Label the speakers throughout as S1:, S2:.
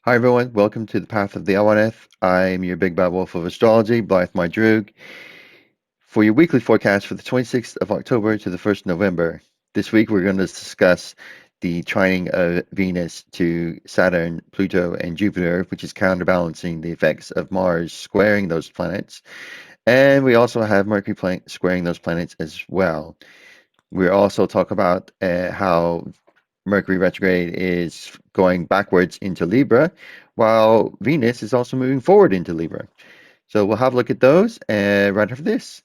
S1: Hi everyone, welcome to the Path of the Awenydd. I'm your big bad wolf of astrology, Blythe My Droog, for your weekly forecast for the 26th of October to the 1st of November. This week we're going to discuss the trining of Venus to Saturn, Pluto, and Jupiter, which is counterbalancing the effects of Mars squaring those planets. And we also have Mercury squaring those planets as well. We'll also talk about how Mercury retrograde is going backwards into Libra, while Venus is also moving forward into Libra. So we'll have a look at those right after this.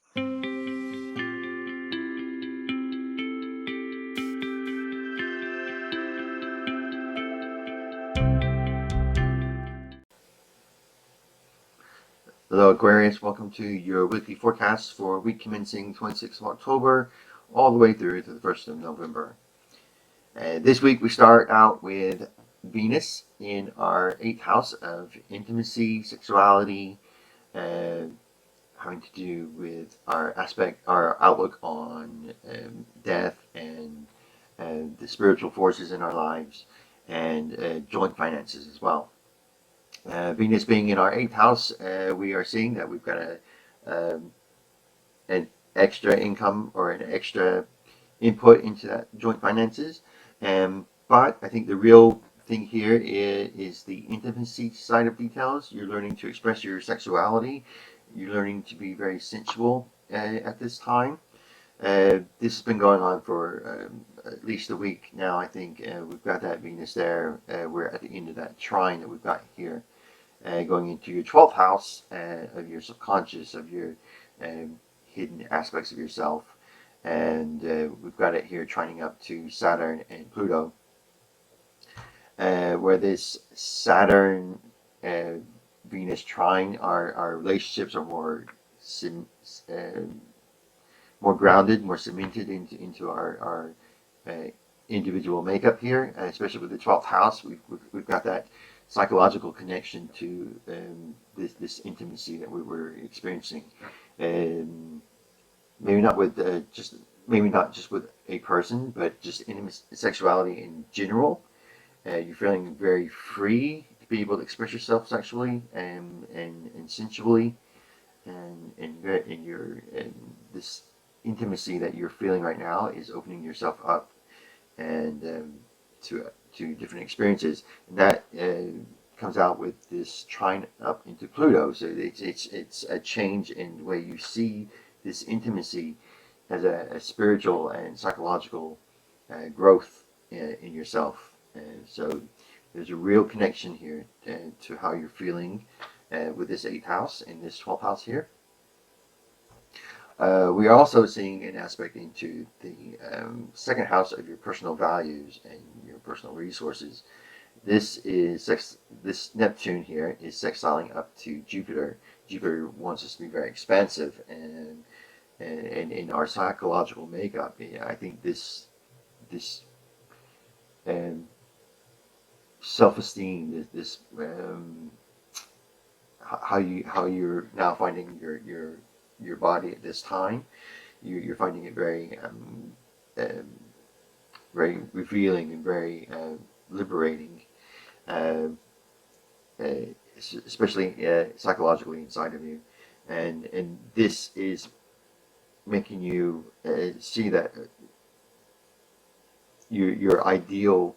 S1: Hello Aquarius, welcome to your weekly forecast for week commencing 26th of October all the way through to the 1st of November. This week we start out with Venus in our 8th house of intimacy, sexuality, uh, having to do with our outlook on death and the spiritual forces in our lives, and joint finances as well. Venus being in our 8th house, we are seeing that we've got um, an extra income or an extra input into that joint finances. But I think the real thing here is the intimacy side of details. You're learning to express your sexuality. You're learning to be very sensual at this time. This has been going on for at least a week now. I think we've got that Venus there. We're at the end of that trine that we've got here, going into your 12th house of your subconscious, of your hidden aspects of yourself. And we've got it here trining up to Saturn and Pluto, where this Saturn Venus trine, our relationships are uh, more grounded, more cemented into our individual makeup here, especially with the 12th house. We've got that psychological connection to this intimacy that we were experiencing. Um, maybe not with maybe not just with a person, but just intimate sexuality in general. You're feeling very free to be able to express yourself sexually and sensually, and your and this intimacy that you're feeling right now is opening yourself up and to different experiences, and that comes out with this trine up into Pluto. So it's a change in the way you see this intimacy as a spiritual and psychological growth in yourself. So there's a real connection here to how you're feeling with this 8th house and this 12th house here. We are also seeing an aspect into the 2nd house of your personal values and your personal resources. This Neptune here is sextiling up to Jupiter. Jupiter wants us to be very expansive and in our psychological makeup. I think this um, self-esteem, how you're now finding your body at this time. You're finding it um, very revealing and very liberating, uh, uh, especially psychologically inside of you, and this is making you see that your ideal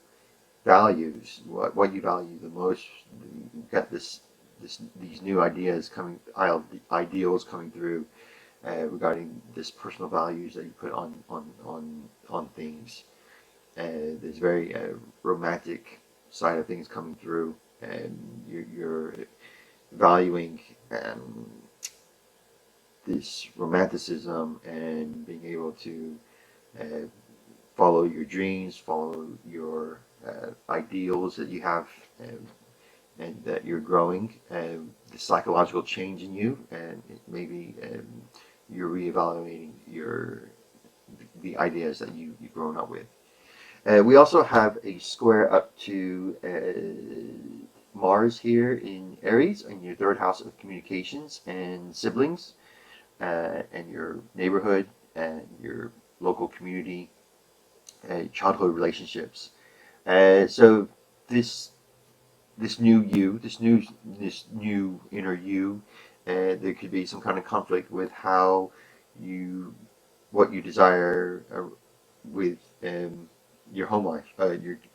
S1: values, what you value the most. You've got these new ideals coming through regarding this personal values that you put on things. There's very romantic side of things coming through, and you're valuing this romanticism and being able to uh, follow your dreams, follow your ideals that you have, and that you're growing, the psychological change in you, and maybe you're reevaluating the ideas that you've grown up with. We also have a square up to Mars here in Aries, in your 3rd house of communications and siblings, and your neighborhood and your local community, childhood relationships. So this this new you, this new inner you. There could be some kind of conflict with what you desire with your home life,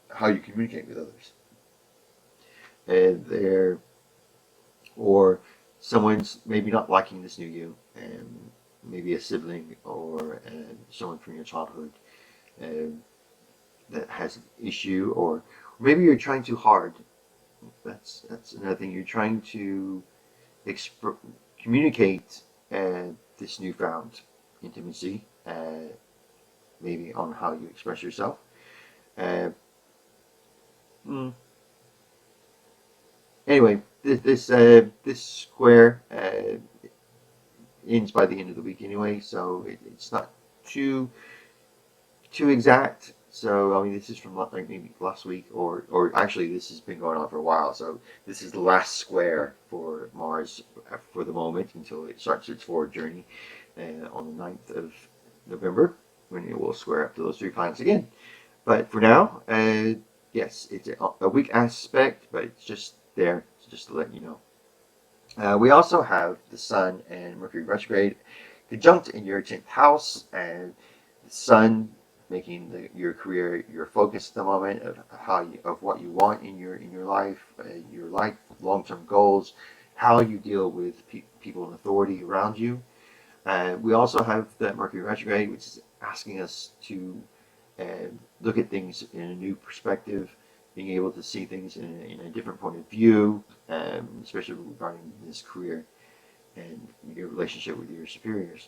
S1: how you communicate with others. There, or someone's maybe not liking this new you, maybe a sibling or someone from your childhood that has an issue, or maybe you're trying too hard. That's another thing. You're trying to communicate this newfound intimacy, maybe on how you express yourself. Uh, mm. Anyway, this square ends by the end of the week anyway, so it's not too exact. So I mean, this is from like maybe last week, or actually this has been going on for a while. So this is the last square for Mars for the moment until it starts its forward journey on the 9th of November, when it will square up to those 3 planets again. But for now, yes, it's a weak aspect, but it's just there, just to let you know. We also have the Sun and Mercury retrograde conjunct in your 10th house, and the Sun making your career your focus at the moment of what you want in your life, your life long-term goals, how you deal with people in authority around you. We also have the Mercury retrograde, which is asking us to look at things in a new perspective, being able to see things in a different point of view, especially regarding this career and your relationship with your superiors.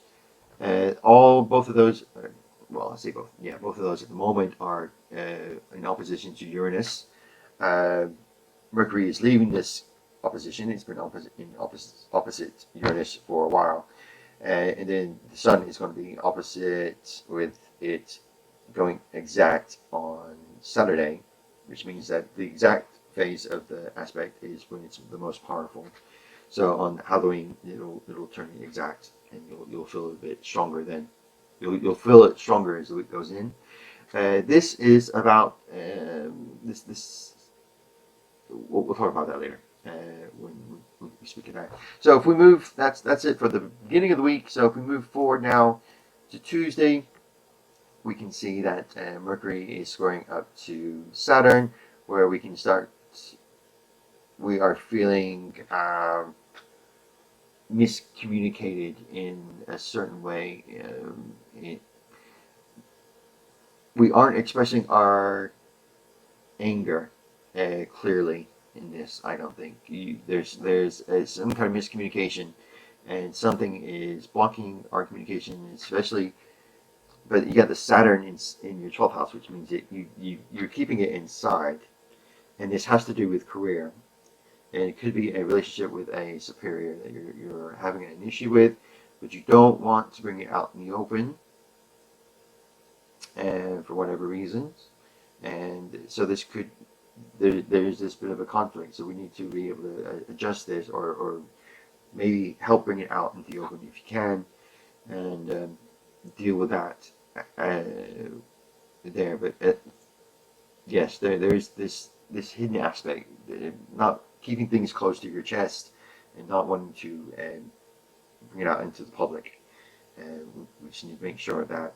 S1: Both of those, well, I say both. Yeah, both of those at the moment are in opposition to Uranus. Mercury is leaving this opposition. It's been opposite Uranus for a while. And then the Sun is going to be opposite, with it going exact on Saturday, which means that the exact phase of the aspect is when it's the most powerful. So on Halloween, it'll turn exact, and you'll feel a bit stronger then. You'll feel it stronger as the week goes in. This is about this. We'll talk about that later when we speak of that. So if we move, that's it for the beginning of the week. So if we move forward now to Tuesday, we can see that Mercury is squaring up to Saturn, where we can start. We are feeling miscommunicated in a certain way. We aren't expressing our anger clearly in this. I don't think there's some kind of miscommunication, and something is blocking our communication, especially. But you got the Saturn in your 12th house, which means you're keeping it inside, and this has to do with career. And it could be a relationship with a superior that you're having an issue with, but you don't want to bring it out in the open, and for whatever reasons. And so there's this bit of a conflict. So we need to be able to adjust this, or maybe help bring it out into the open if you can, and deal with that there. But yes, there's this hidden aspect, not keeping things close to your chest and not wanting to bring it out into the public. We just need to make sure that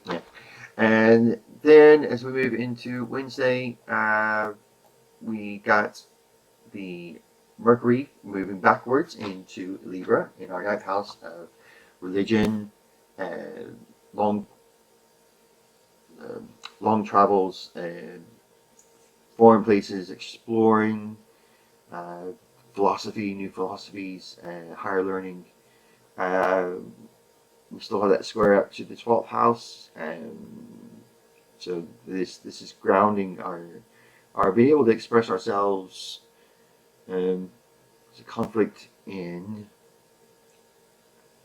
S1: yeah. And then as we move into Wednesday, we got the Mercury moving backwards into Libra in our 9th house of religion, long travels, foreign places, exploring, philosophy, new philosophies, higher learning. We still have that square up to the 12th house, so this is grounding our being able to express ourselves. There's a conflict in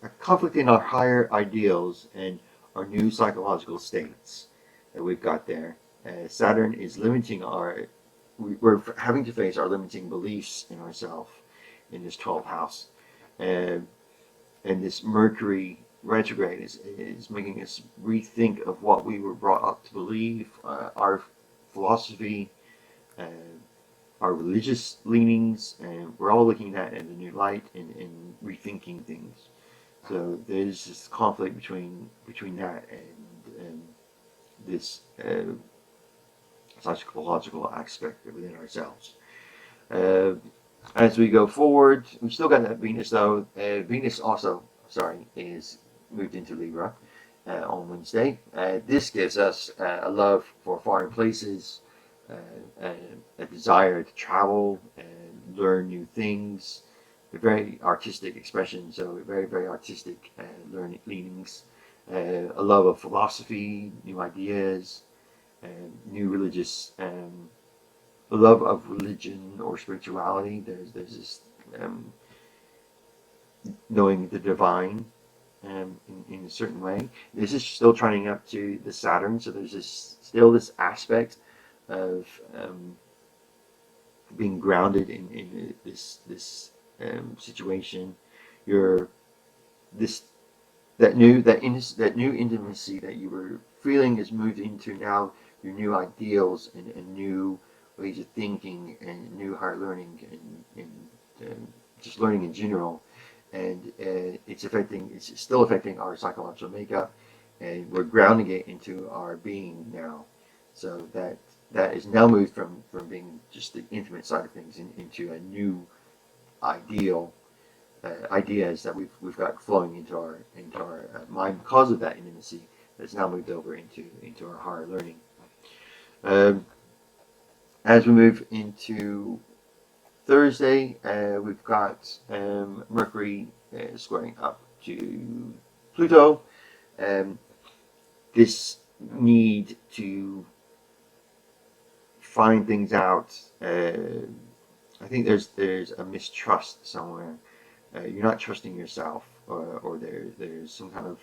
S1: our higher ideals and our new psychological states that we've got there. Saturn is limiting we're having to face our limiting beliefs in ourselves in this 12th house. And this Mercury Retrograde is making us rethink of what we were brought up to believe, our philosophy, uh, our religious leanings, and we're all looking at it in a new light and rethinking things. So there's this conflict between that and this psychological aspect within ourselves. Uh, as we go forward, we still got that Venus though. Venus also, is moved into Libra on Wednesday. This gives us a love for foreign places, uh, a desire to travel and learn new things. A very artistic expression, so very artistic leanings. A love of philosophy, new ideas, new religious the love of religion or spirituality. There's this knowing the divine in a certain way. This is still turning up to the Saturn, so there's this aspect of being grounded in this situation. You're this that new intimacy that you were feeling has moved into now your new ideals and new ways of thinking and new higher learning and just learning in general, and it's still affecting our psychological makeup, and we're grounding it into our being now, so that is now moved from being just the intimate side of things into a new ideal ideas that we've got flowing into our mind because of that intimacy that's now moved over into our higher learning. Um, as we move into Thursday, we've got Mercury squaring up to Pluto. This need to find things out. I think there's a mistrust somewhere. You're not trusting yourself, or there's some kind of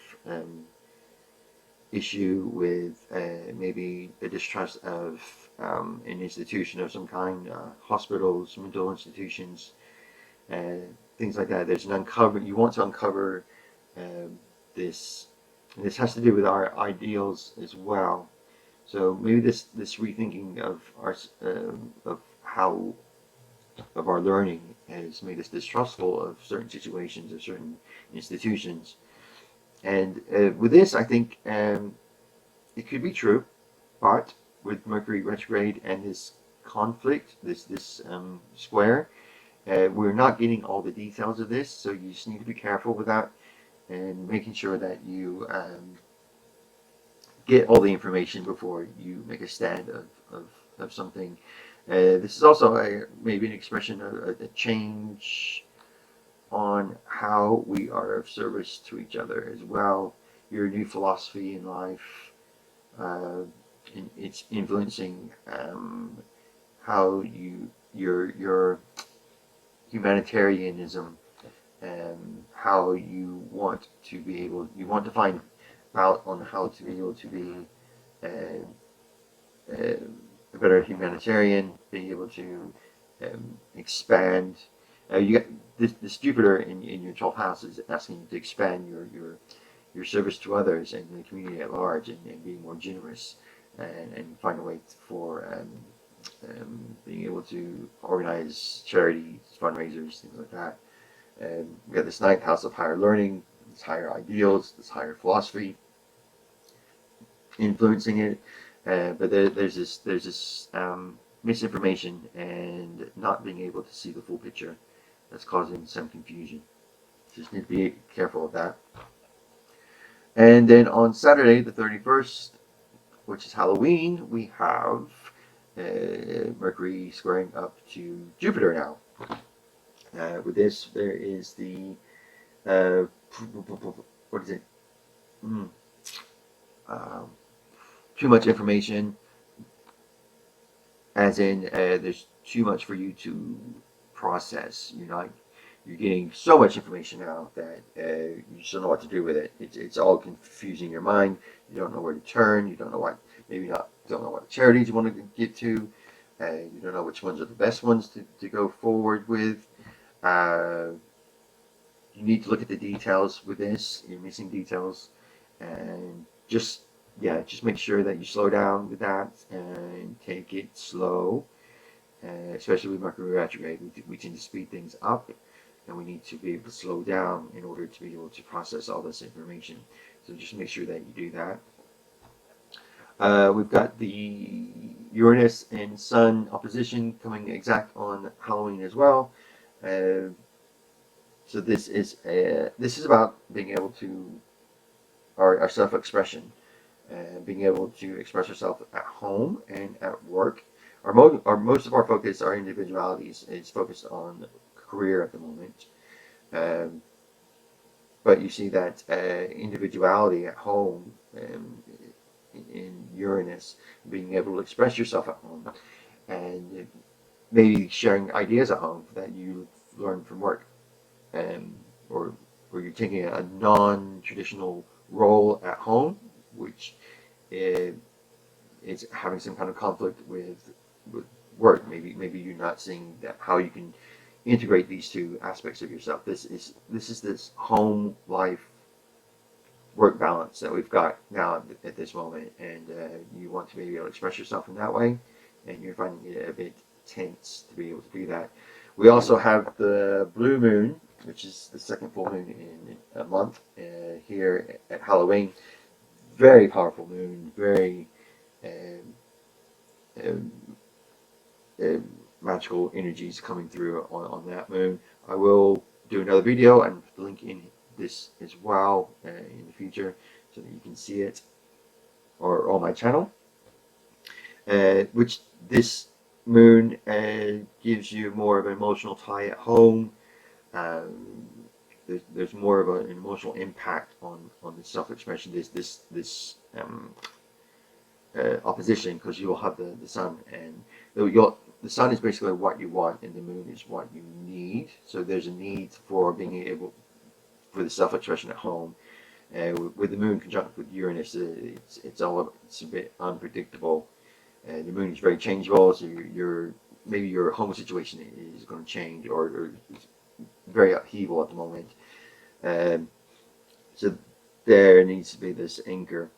S1: issue with maybe a distrust of an institution of some kind, hospitals, mental institutions, things like that. There's an uncover. You want to uncover this. And this has to do with our ideals as well. So maybe this rethinking of how of our learning has made us distrustful of certain situations or certain institutions. And with this, I think it could be true, but with Mercury retrograde and this conflict, this square, we're not getting all the details of this, so you just need to be careful with that and making sure that you get all the information before you make a stand of something. This is also maybe an expression of a change on how we are of service to each other as well. Your new philosophy in life, it's influencing how your humanitarianism, and how you want to find out on how to be able to be a better humanitarian, being able to expand. You got this Jupiter in your 12th house is asking you to expand your service to others and the community at large, and being more generous, and find a way for being able to organize charities, fundraisers, things like that. And we got this 9th house of higher learning, this higher ideals, this higher philosophy influencing it. But there's this misinformation and not being able to see the full picture that's causing some confusion. Just need to be careful of that. And then on Saturday, the 31st, which is Halloween, we have Mercury squaring up to Jupiter now. With this, there is the what is it? Too much information, as in there's too much for you to process. You're getting so much information now that you just don't know what to do with it. It's all confusing your mind. You don't know where to turn. You don't know don't know what charities you want to get to. You don't know which ones are the best ones to go forward with. you need to look at the details with this. You're missing details, and just make sure that you slow down with that and take it slow. Especially with Mercury retrograde, we tend to speed things up, and we need to be able to slow down in order to be able to process all this information. So just make sure that you do that. We've got the Uranus and Sun opposition coming exact on Halloween as well. So this is about being able to our self-expression, being able to express ourselves at home and at work. Most of our focus, our individualities, is focused on career at the moment. But you see that individuality at home, in Uranus, being able to express yourself at home, and maybe sharing ideas at home that you learn from work, or you're taking a non-traditional role at home, which is having some kind of conflict with work. Maybe you're not seeing that how you can integrate these two aspects of yourself. This is this home life work balance that we've got now at this moment, and you want to be able to express yourself in that way, and you're finding it a bit tense to be able to do that. We also have the blue moon, which is the second full moon in a month, here at Halloween. Very powerful moon, very magical energies coming through on that moon. I will do another video and put the link in this as well in the future so that you can see it, or on my channel. Which this moon gives you more of an emotional tie at home. There's more of an emotional impact on the self-expression. This opposition, because you will have the sun, and the sun is basically what you want, and the moon is what you need. So there's a need for being able for the self-expression at home. With the moon conjunct with Uranus, it's a bit unpredictable. The moon is very changeable, so maybe your home situation is going to change, or it's very upheaval at the moment. So there needs to be this anchor,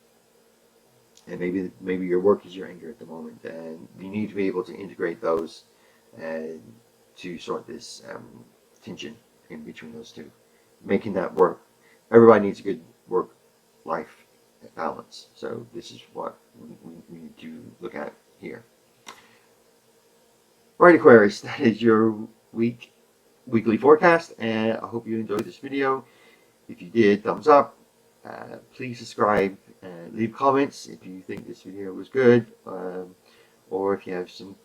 S1: and maybe your work is your anchor at the moment, and you need to be able to integrate those to sort this tension in between those two, making that work. Everybody needs a good work-life balance, so this is what we need to look at here. Alright, Aquarius, that is your weekly forecast, and I hope you enjoyed this video. If you did, thumbs up. Please subscribe and leave comments if you think this video was good, or if you have some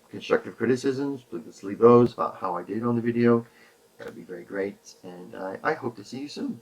S1: constructive criticisms, please leave those about how I did on the video. That would be very great, and I hope to see you soon.